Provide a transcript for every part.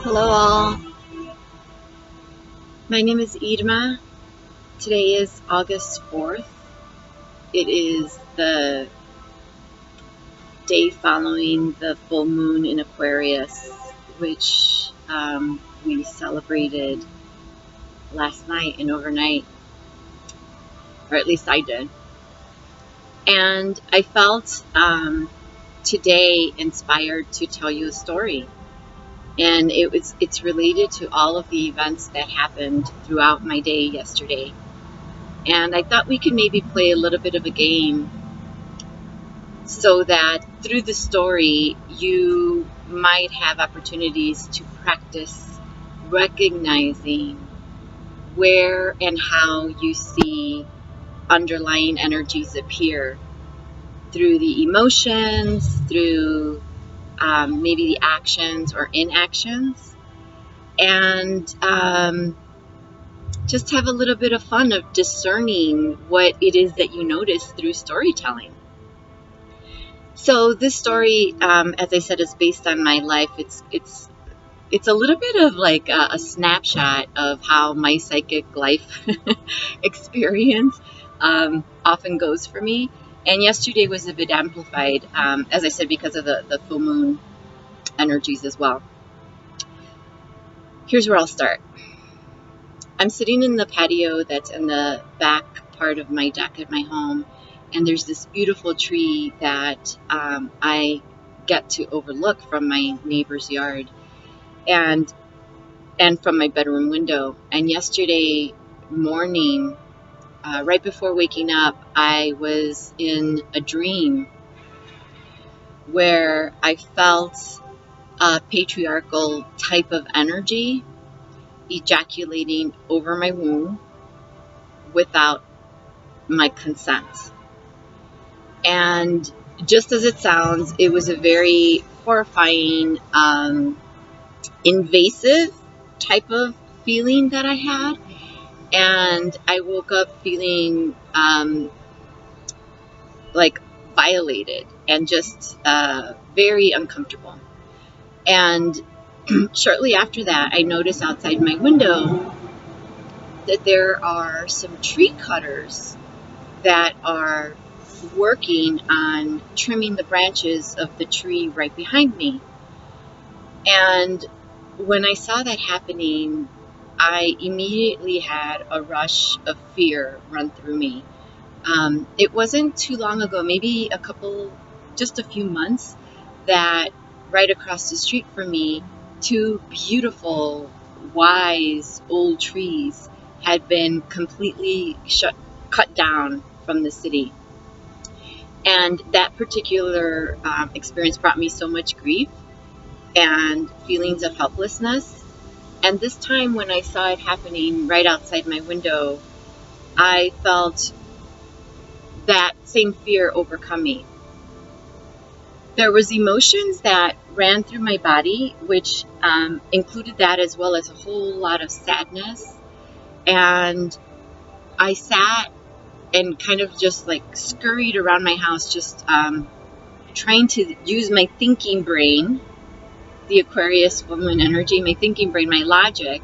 Hello all, my name is Idma. Today is August 4th. It is the day following the full moon in Aquarius, which we celebrated last night and overnight, or at least I did. And I felt today inspired to tell you a story. And it's related to all of the events that happened throughout my day yesterday. And I thought we could maybe play a little bit of a game so that through the story you might have opportunities to practice recognizing where and how you see underlying energies appear through the emotions, through maybe the actions or inactions, and just have a little bit of fun of discerning what it is that you notice through storytelling. So this story, as I said, is based on my life. It's a little bit of like a snapshot of how my psychic life experience often goes for me. And yesterday was a bit amplified, as I said, because of the full moon energies as well. Here's where I'll start. I'm sitting in the patio that's in the back part of my deck at my home, and there's this beautiful tree that I get to overlook from my neighbor's yard and from my bedroom window. And yesterday morning, right before waking up, I was in a dream where I felt a patriarchal type of energy ejaculating over my womb without my consent. And just as it sounds, it was a very horrifying, invasive type of feeling that I had. And I woke up feeling like violated and just very uncomfortable. And shortly after that, I noticed outside my window that there are some tree cutters that are working on trimming the branches of the tree right behind me. And when I saw that happening, I immediately had a rush of fear run through me. It wasn't too long ago, maybe just a few months, that right across the street from me, two beautiful, wise old trees had been completely cut down from the city. And that particular experience brought me so much grief and feelings of helplessness. And this time when I saw it happening right outside my window, I felt that same fear overcome me. There was emotions that ran through my body, which included that as well as a whole lot of sadness. And I sat and kind of just like scurried around my house, just trying to use my thinking brain, the Aquarius woman energy, my thinking brain, my logic,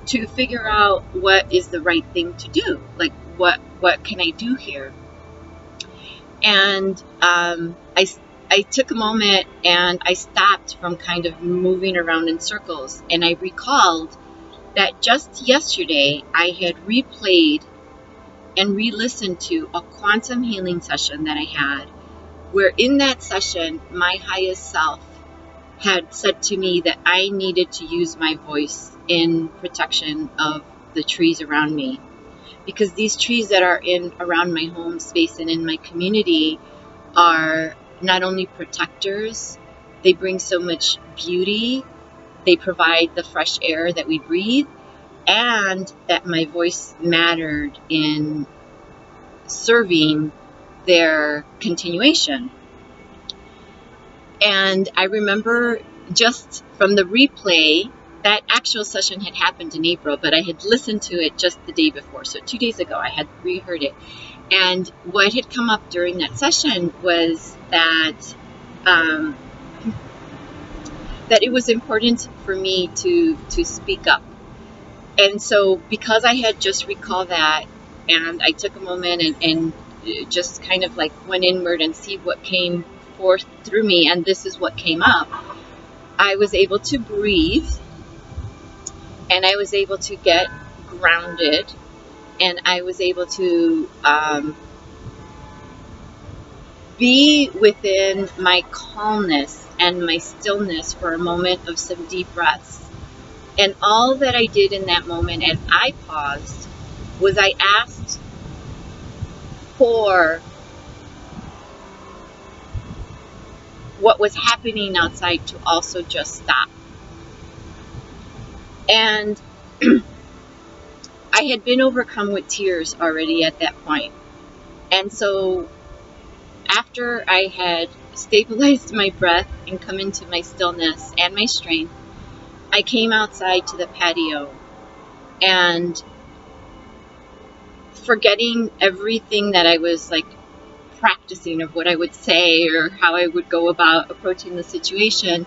to figure out what is the right thing to do. Like, what can I do here? And I took a moment and I stopped from kind of moving around in circles. And I recalled that just yesterday I had replayed and re-listened to a quantum healing session that I had, where in that session, my highest self had said to me that I needed to use my voice in protection of the trees around me. Because these trees that are around my home space and in my community are not only protectors, they bring so much beauty, they provide the fresh air that we breathe, and that my voice mattered in serving their continuation. And I remember just from the replay, that actual session had happened in April, but I had listened to it just the day before. So 2 days ago, I had reheard it. And what had come up during that session was that that it was important for me to speak up. And so because I had just recalled that, and I took a moment and just kind of like went inward and see what came forth through me, and this is what came up, I was able to breathe, and I was able to get grounded, and I was able to be within my calmness and my stillness for a moment of some deep breaths. And all that I did in that moment as I paused was I asked for what was happening outside to also just stop. And I had been overcome with tears already at that point. And so after I had stabilized my breath and come into my stillness and my strength, I came outside to the patio, and forgetting everything that I was like practicing of what I would say or how I would go about approaching the situation,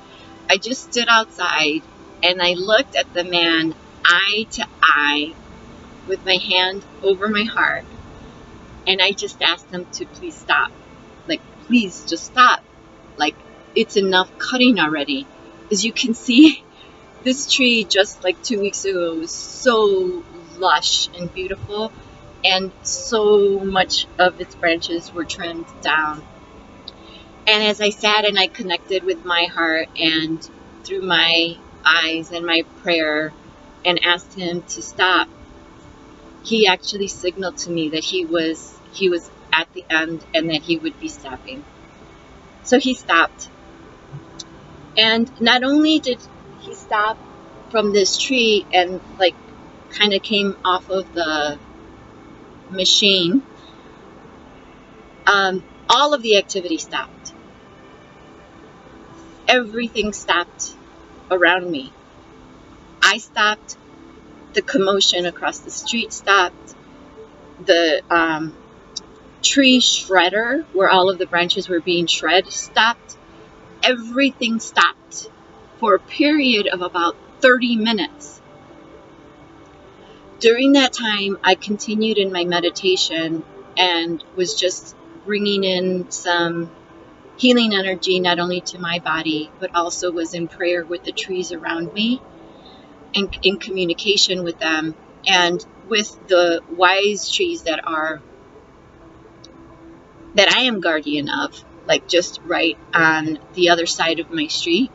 I just stood outside and I looked at the man eye to eye with my hand over my heart, and I just asked him to please stop. Like, please just stop. Like, it's enough cutting already. As you can see, this tree just like 2 weeks ago was so lush and beautiful, and so much of its branches were trimmed down. And as I sat and I connected with my heart and through my eyes and my prayer and asked him to stop, he actually signaled to me that he was at the end and that he would be stopping. So he stopped. And not only did he stop from this tree and like kind of came off of the machine, all of the activity stopped. Everything stopped around me. I stopped. The commotion across the street stopped. The tree shredder, where all of the branches were being shredded, stopped. Everything stopped for a period of about 30 minutes. During that time, I continued in my meditation and was just bringing in some healing energy, not only to my body, but also was in prayer with the trees around me and in communication with them and with the wise trees that I am guardian of, like just right on the other side of my street.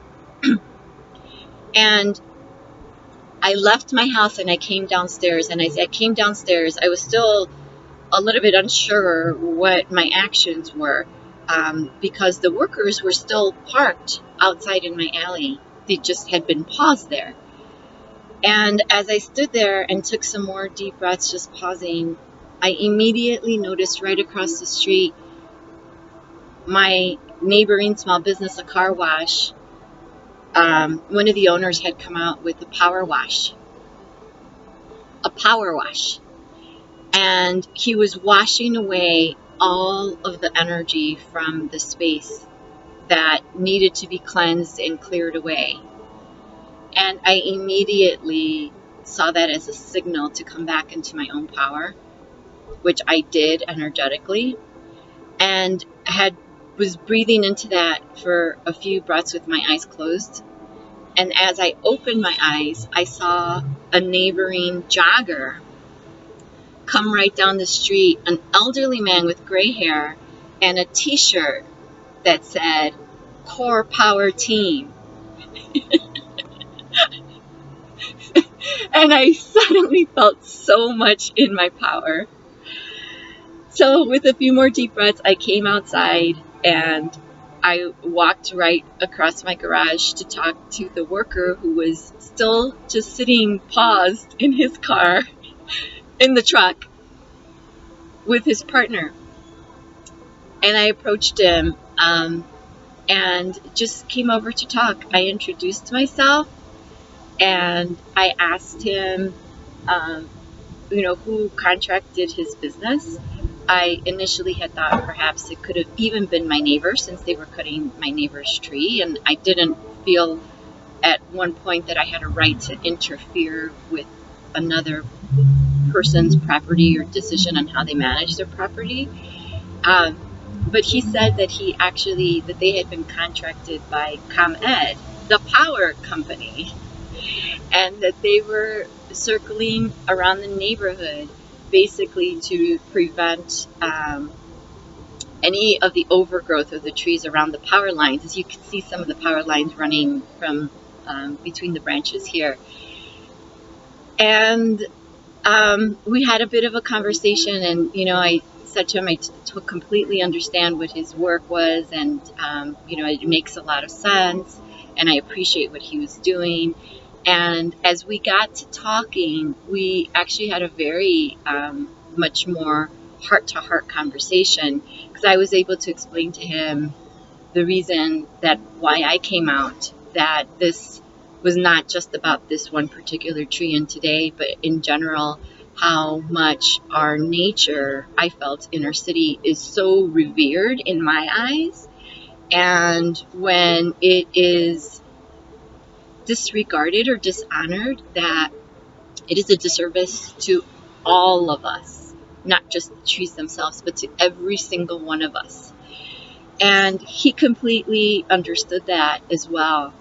And I left my house and I came downstairs, and as I came downstairs, I was still a little bit unsure what my actions were, because the workers were still parked outside in my alley. They just had been paused there. And as I stood there and took some more deep breaths, just pausing, I immediately noticed right across the street my neighboring small business, a car wash. One of the owners had come out with a power wash. And he was washing away all of the energy from the space that needed to be cleansed and cleared away. And I immediately saw that as a signal to come back into my own power, which I did energetically, and was breathing into that for a few breaths with my eyes closed. And as I opened my eyes, I saw a neighboring jogger come right down the street, an elderly man with gray hair and a t-shirt that said Core Power Team. And I suddenly felt so much in my power. So with a few more deep breaths, I came outside and I walked right across my garage to talk to the worker who was still just sitting paused in his car, in the truck, with his partner. And I approached him and just came over to talk. I introduced myself and I asked him, who contracted his business. I initially had thought perhaps it could have even been my neighbor, since they were cutting my neighbor's tree, and I didn't feel at one point that I had a right to interfere with another person's property or decision on how they manage their property. Um, but he said that they had been contracted by ComEd, the power company, and that they were circling around the neighborhood basically to prevent any of the overgrowth of the trees around the power lines. As you can see, some of the power lines running from between the branches here. And we had a bit of a conversation, and I said to him I completely understand what his work was, and it makes a lot of sense, and I appreciate what he was doing. And as we got to talking, we actually had a very much more heart-to-heart conversation, because I was able to explain to him the reason that why I came out, that this was not just about this one particular tree and today, but in general, how much our nature, I felt, in our city is so revered in my eyes. And when it is disregarded or dishonored, that it is a disservice to all of us, not just the trees themselves, but to every single one of us. And he completely understood that as well.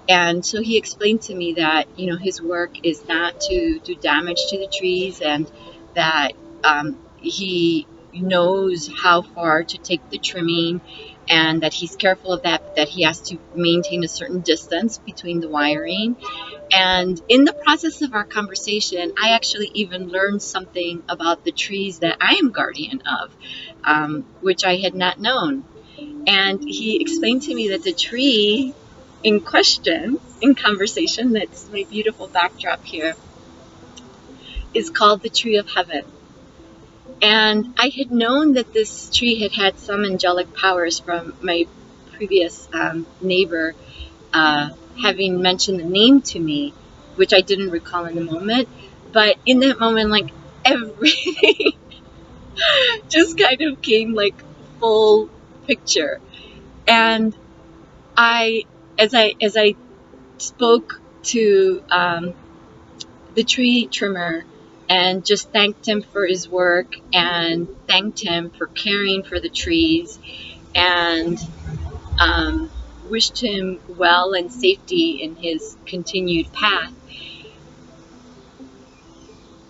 And so he explained to me that, his work is not to do damage to the trees, and that he knows how far to take the trimming, and that he's careful of that he has to maintain a certain distance between the wiring. And in the process of our conversation, I actually even learned something about the trees that I am guardian of, which I had not known. And he explained to me that the tree in question, in conversation, that's my beautiful backdrop here, is called the tree of heaven. And I had known that this tree had had some angelic powers from my previous neighbor having mentioned the name to me, which I didn't recall in the moment. But in that moment, like, everything just kind of came like full picture. And as I spoke to the tree trimmer and just thanked him for his work and thanked him for caring for the trees, and wished him well and safety in his continued path,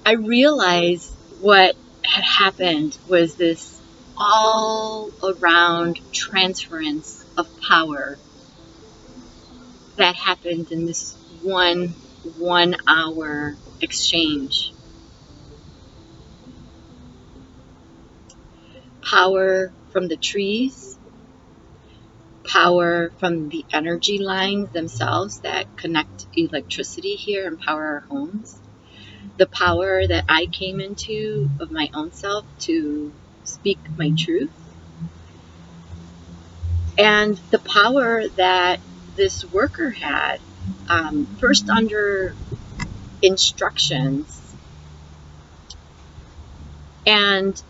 I realized what had happened was this all around transference of power that happened in this one hour exchange. Power from the trees, power from the energy lines themselves that connect electricity here and power our homes, the power that I came into of my own self to speak my truth, and the power that this worker had, first under instructions, and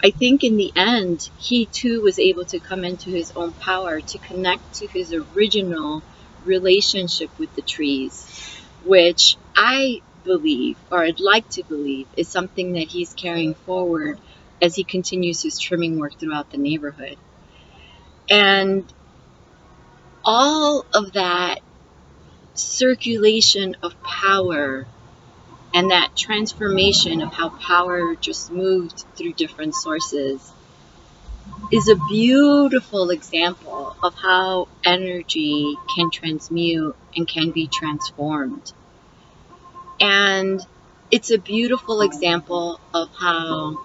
I think in the end, he too was able to come into his own power to connect to his original relationship with the trees, which I believe, or I'd like to believe, is something that he's carrying forward as he continues his trimming work throughout the neighborhood. And all of that circulation of power and that transformation of how power just moved through different sources is a beautiful example of how energy can transmute and can be transformed. And it's a beautiful example of how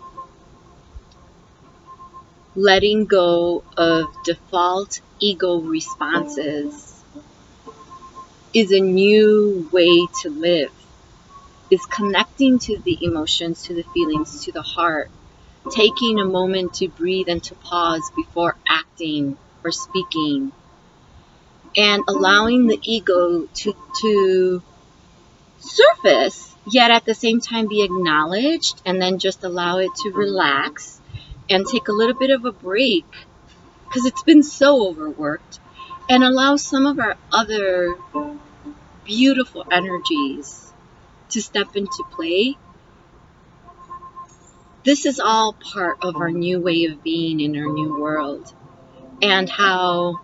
letting go of default ego responses is a new way to live, is connecting to the emotions, to the feelings, to the heart, taking a moment to breathe and to pause before acting or speaking, and allowing the ego to surface, yet at the same time be acknowledged, and then just allow it to relax and take a little bit of a break, because it's been so overworked, and allow some of our other beautiful energies to step into play. This is all part of our new way of being in our new world. And how,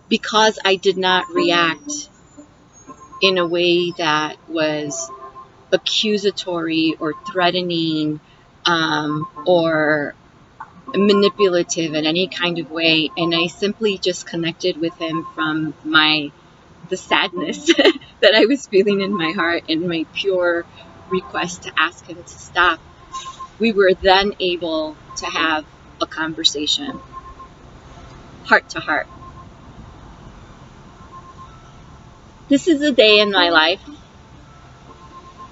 because I did not react in a way that was accusatory or threatening, or manipulative in any kind of way, and I simply just connected with him from the sadness that I was feeling in my heart and my pure request to ask him to stop, we were then able to have a conversation, heart to heart. This is a day in my life.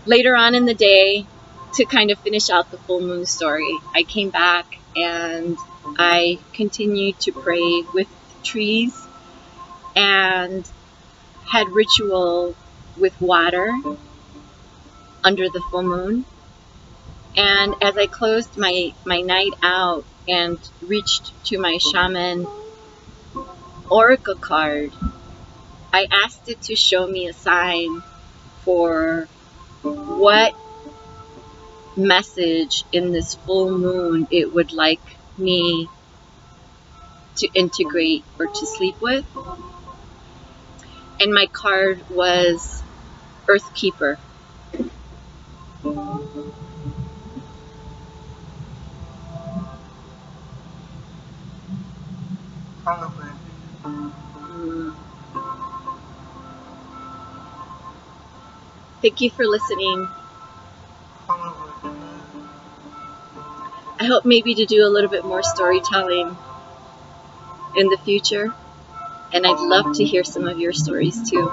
Later on in the day, to kind of finish out the full moon story, I came back and I continued to pray with trees and had ritual with water under the full moon. And as I closed my night out and reached to my shaman oracle card, I asked it to show me a sign for what message in this full moon it would like me to integrate or to sleep with. And my card was Earth Keeper. Thank you for listening. I hope maybe to do a little bit more storytelling in the future. And I'd love to hear some of your stories too.